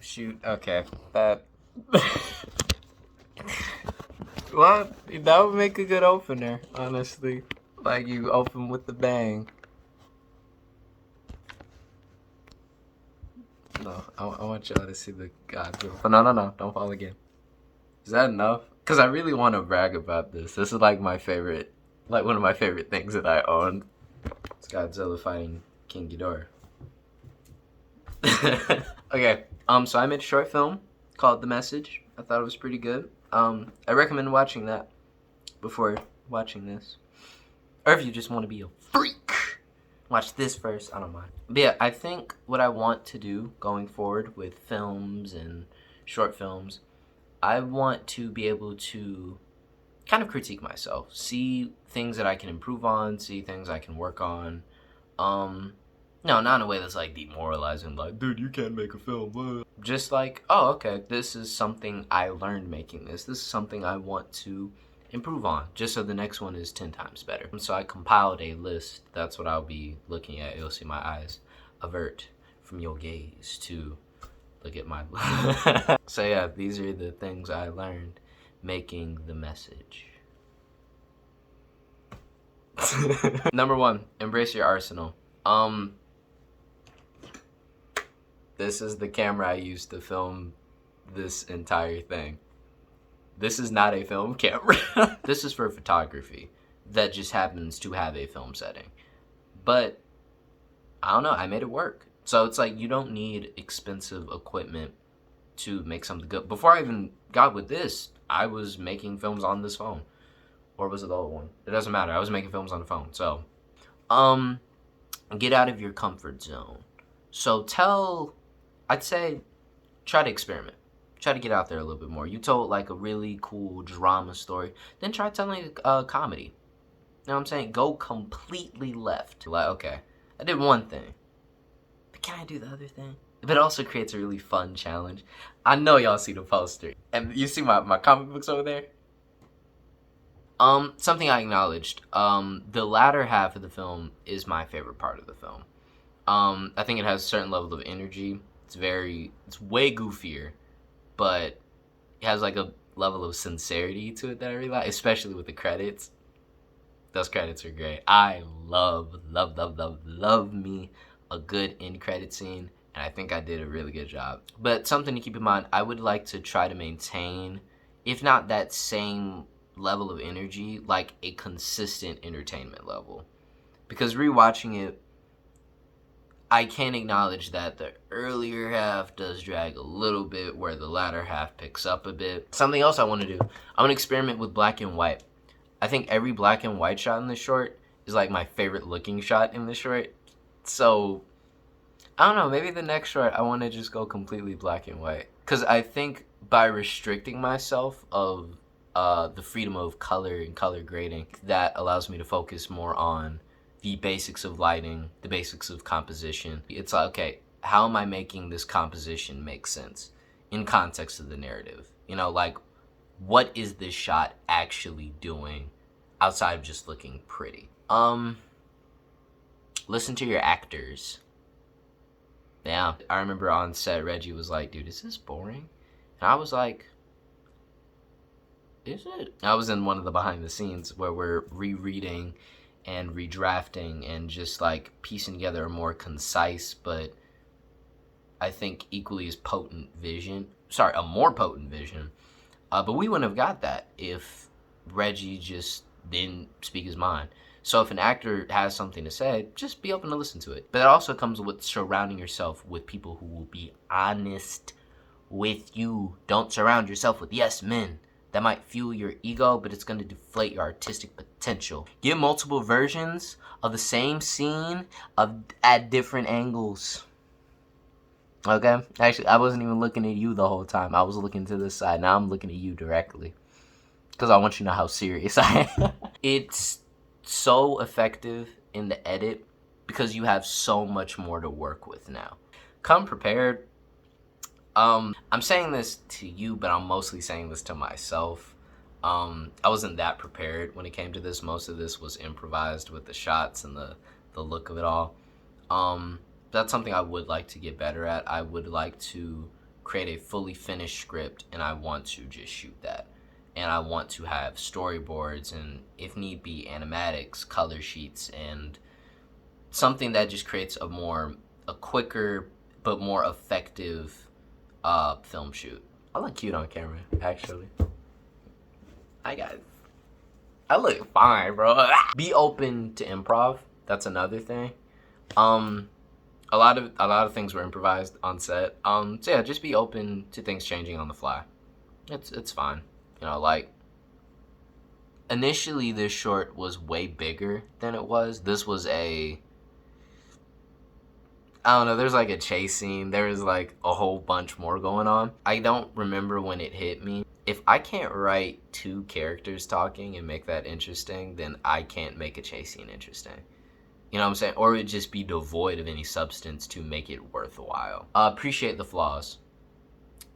shoot. Okay. That. Well, that would make a good opener, honestly. Like you open with the bang. No, I want y'all to see the Godzilla. But no, don't fall again. Is that enough? Because I really want to brag about this. This is like my favorite, like one of my favorite things that I own. It's Godzilla fighting King Ghidorah. Okay, so I made a short film called The Message. I thought it was pretty good. I recommend watching that before watching this. Or if you just want to be a freak, watch this first. I don't mind. But yeah, I think what I want to do going forward with films and short films, I want to be able to kind of critique myself, see things that I can improve on, see things I can work on. No, not in a way that's like demoralizing, like, dude, you can't make a film. Just like, oh, okay, this is something I learned making this. This is something I want to improve on, just so the next one is 10 times better. And so I compiled a list. That's what I'll be looking at. You'll see my eyes avert from your gaze to look at my... So yeah, these are the things I learned making The Message. Number 1, embrace your arsenal. This is the camera I used to film this entire thing. This is not a film camera. This is for photography that just happens to have a film setting. But I don't know, I made it work. So it's like you don't need expensive equipment to make something good. Before I even got with this, I was making films on this phone. Or was it the old one? It doesn't matter. I was making films on the phone. So, get out of your comfort zone. So I'd say, try to experiment. Try to get out there a little bit more. You told like a really cool drama story, then try telling a comedy. You know what I'm saying? Go completely left. Like, okay, I did one thing, but can I do the other thing? But it also creates a really fun challenge. I know y'all see the poster. And you see my comic books over there? Something I acknowledged. The latter half of the film is my favorite part of the film. I think it has a certain level of energy. It's way goofier, but it has like a level of sincerity to it that I really like, especially with the credits. Those credits are great. I love me a good end credit scene, and I think I did a really good job. But something to keep in mind, I would like to try to maintain, if not that same level of energy, like a consistent entertainment level. Because rewatching it, I can acknowledge that the earlier half does drag a little bit, where the latter half picks up a bit. Something else I want to do, I want to experiment with black and white. I think every black and white shot in this short is like my favorite looking shot in this short. So, I don't know, maybe the next short I want to just go completely black and white. Because I think by restricting myself of the freedom of color and color grading, that allows me to focus more on the basics of lighting, the basics of composition. It's like, okay, how am I making this composition make sense in context of the narrative? You know, like, what is this shot actually doing outside of just looking pretty? Listen to your actors. Yeah, I remember on set, Reggie was like, dude, is this boring? And I was like, is it? I was in one of the behind the scenes where we're rereading and redrafting and just like piecing together a more concise, but I think equally as potent vision. Sorry, a more potent vision. But we wouldn't have got that if Reggie just didn't speak his mind. So if an actor has something to say, just be open to listen to it. But it also comes with surrounding yourself with people who will be honest with you. Don't surround yourself with yes men. That might fuel your ego, but it's going to deflate your artistic potential. Get multiple versions of the same scene at different angles. Okay? Actually, I wasn't even looking at you the whole time. I was looking to this side. Now I'm looking at you directly. Because I want you to know how serious I am. It's so effective in the edit because you have so much more to work with now. Come prepared. I'm saying this to you, but I'm mostly saying this to myself. I wasn't that prepared when it came to this. Most of this was improvised with the shots and the look of it all. That's something I would like to get better at. I would like to create a fully finished script and I want to just shoot that. And I want to have storyboards and, if need be, animatics, color sheets, and something that just creates a quicker but more effective film shoot. I look cute on camera, actually. I look fine, bro. Be open to improv. That's another thing. A lot of things were improvised on set. So yeah, just be open to things changing on the fly. It's fine. You know, like, initially this short was way bigger than it was. This was I don't know, there's like a chase scene. There was like a whole bunch more going on. I don't remember when it hit me. If I can't write two characters talking and make that interesting, then I can't make a chase scene interesting. You know what I'm saying? Or it would just be devoid of any substance to make it worthwhile. Appreciate the flaws.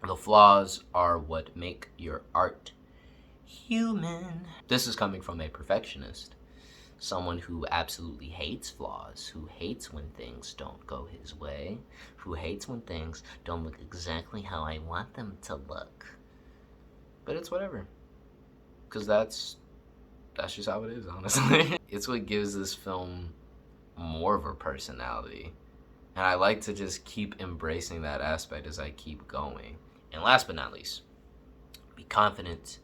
The flaws are what make your art human. This is coming from a perfectionist. Someone who absolutely hates flaws, who hates when things don't go his way, who hates when things don't look exactly how I want them to look. But it's whatever. Because that's just how it is, honestly. It's what gives this film more of a personality. And I like to just keep embracing that aspect as I keep going. And last but not least, be confident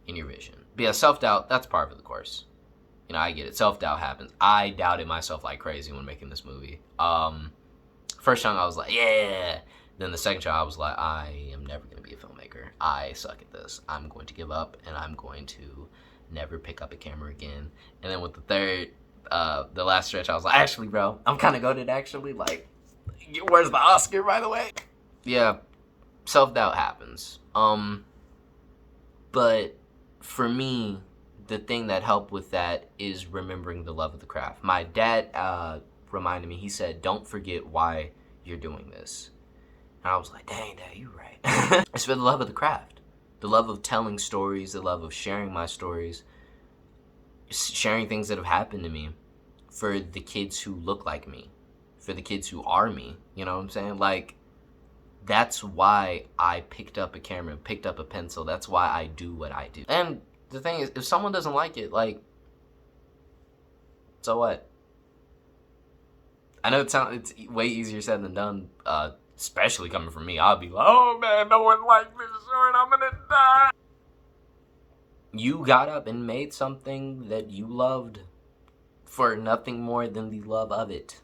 in your vision. Because self-doubt, that's part of the course. You know, I get it. Self-doubt happens. I doubted myself like crazy when making this movie. First time I was like, yeah. Then the second time I was like, I am never going to be a filmmaker. I suck at this. I'm going to give up, and I'm going to never pick up a camera again. And then with the third, the last stretch, I was like, actually, bro, I'm kind of goated, actually. Like, where's the Oscar, by the way? Yeah, self-doubt happens. But for me, the thing that helped with that is remembering the love of the craft. My dad reminded me, he said, don't forget why you're doing this. And I was like, dang, Dad, you're right. It's for the love of the craft. The love of telling stories, the love of sharing my stories, sharing things that have happened to me, for the kids who look like me, for the kids who are me. You know what I'm saying? Like, that's why I picked up a camera, picked up a pencil. That's why I do what I do. And the thing is, if someone doesn't like it, like, so what? I know it's way easier said than done, especially coming from me. I'll be like, oh man, no one liked this short, I'm gonna die. You got up and made something that you loved for nothing more than the love of it.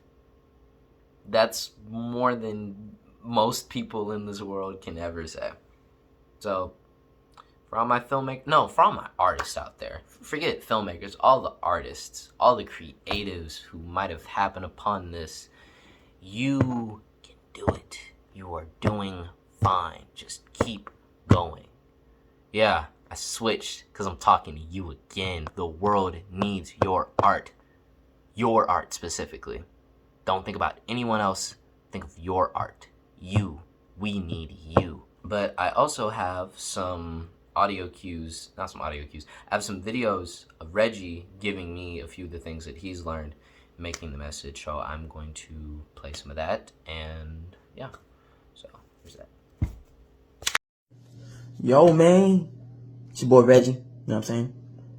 That's more than most people in this world can ever say. So, for all my for all my artists out there, forget filmmakers, all the artists, all the creatives who might have happened upon this, you can do it. You are doing fine. Just keep going. Yeah, I switched because I'm talking to you again. The world needs your art. Your art specifically. Don't think about anyone else. Think of your art. You. We need you. But I also have some audio cues, not some audio cues, I have some videos of Reggie giving me a few of the things that he's learned making the message, so I'm going to play some of that, and yeah, so here's that. Yo, man, it's your boy Reggie, you know what I'm saying?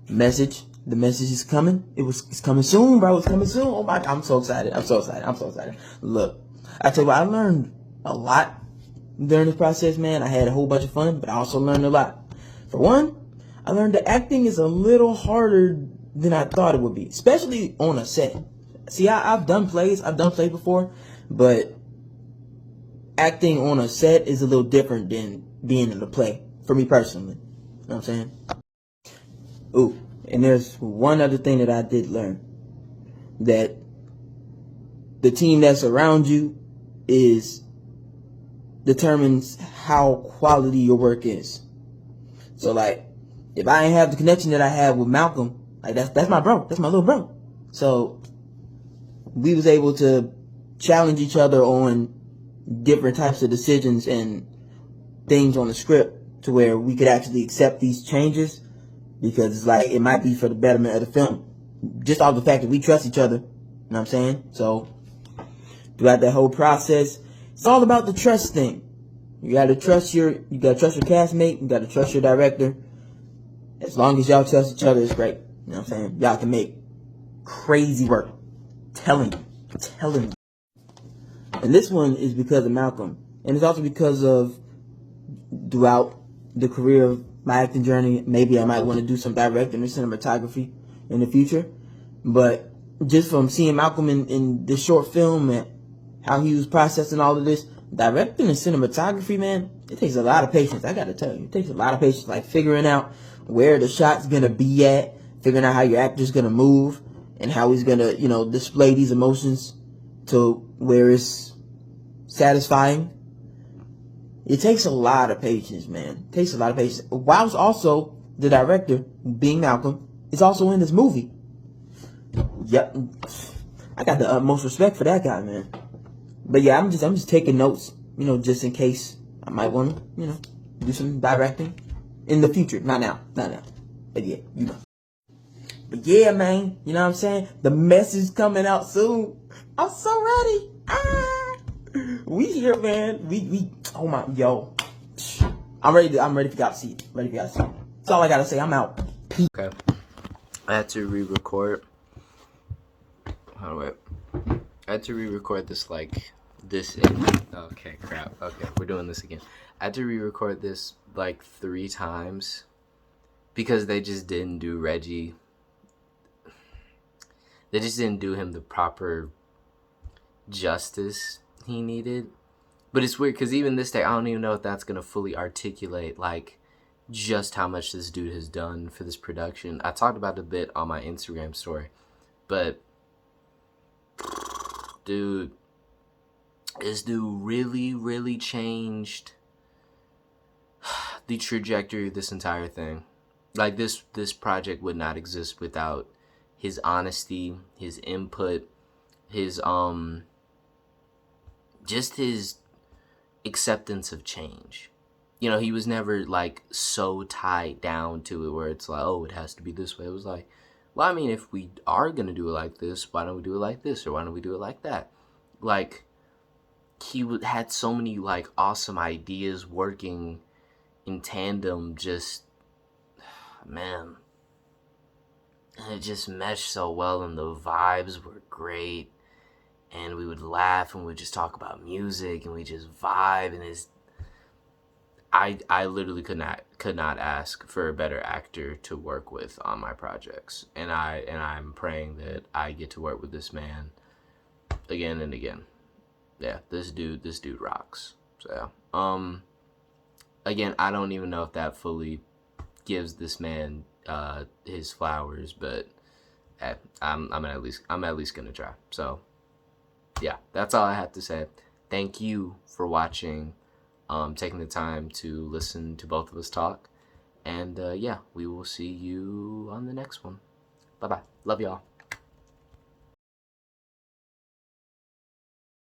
The message is coming. It's coming soon, bro. It's coming soon. Oh my, I'm so excited. Look, I tell you what, I learned a lot during this process, man. I had a whole bunch of fun, but I also learned a lot. For one, I learned that acting is a little harder than I thought it would be, especially on a set. See, I've done plays before, but acting on a set is a little different than being in a play, for me personally. You know what I'm saying? Ooh, and there's one other thing that I did learn, that the team that's around you determines how quality your work is. So, like, if I ain't have the connection that I have with Malcolm, like, that's my bro. That's my little bro. So, we was able to challenge each other on different types of decisions and things on the script to where we could actually accept these changes, because it's like, it might be for the betterment of the film. Just off the fact that we trust each other. You know what I'm saying? So, throughout that whole process, it's all about the trust thing. You gotta trust your castmate. You gotta trust your director. As long as y'all trust each other, it's great. You know what I'm saying? Y'all can make crazy work. Telling you. And this one is because of Malcolm, and it's also because of throughout the career of my acting journey. Maybe I might want to do some directing or cinematography in the future, but just from seeing Malcolm in this short film and how he was processing all of this, directing and cinematography, man, it takes a lot of patience. I gotta tell you, it takes a lot of patience, like figuring out where the shot's gonna be at, figuring out how your actor's gonna move, and how he's gonna, display these emotions to where it's satisfying. It takes a lot of patience, man. It takes a lot of patience. Whilst also the director, being Malcolm, is also in this movie. Yep, I got the utmost respect for that guy, man. But yeah, I'm just taking notes, just in case I might want to, do some directing in the future. Not now. But yeah, But yeah, man, you know what I'm saying? The message coming out soon. I'm so ready. We here, man. Oh my, yo. I'm ready for y'all to see it. That's all I gotta say. I'm out. Peace. Okay. I had to re-record. I had to re-record this okay, crap. Okay, we're doing this again. I had to re-record this 3 times because they just didn't do Reggie. They just didn't do him the proper justice he needed. But it's weird because even this day, I don't even know if that's going to fully articulate just how much this dude has done for this production. I talked about it a bit on my Instagram story, but dude, this dude really, really changed the trajectory of this entire thing. This project would not exist without his honesty, his input, his just his acceptance of change. He was never so tied down to it where it's oh, it has to be this way. It was well, I mean, if we are gonna do it like this, why don't we do it like this, or why don't we do it like that? He had so many awesome ideas working in tandem. Just man, and it just meshed so well, and the vibes were great. And we would laugh, and we'd just talk about music, and we just vibe, and I literally could not ask for a better actor to work with on my projects, and I'm praying that I get to work with this man again and again. Yeah, this dude rocks. So again, I don't even know if that fully gives this man his flowers, but I'm at least gonna try. So yeah, that's all I have to say. Thank you for watching, taking the time to listen to both of us talk. And yeah, we will see you on the next one. Bye-bye. Love y'all.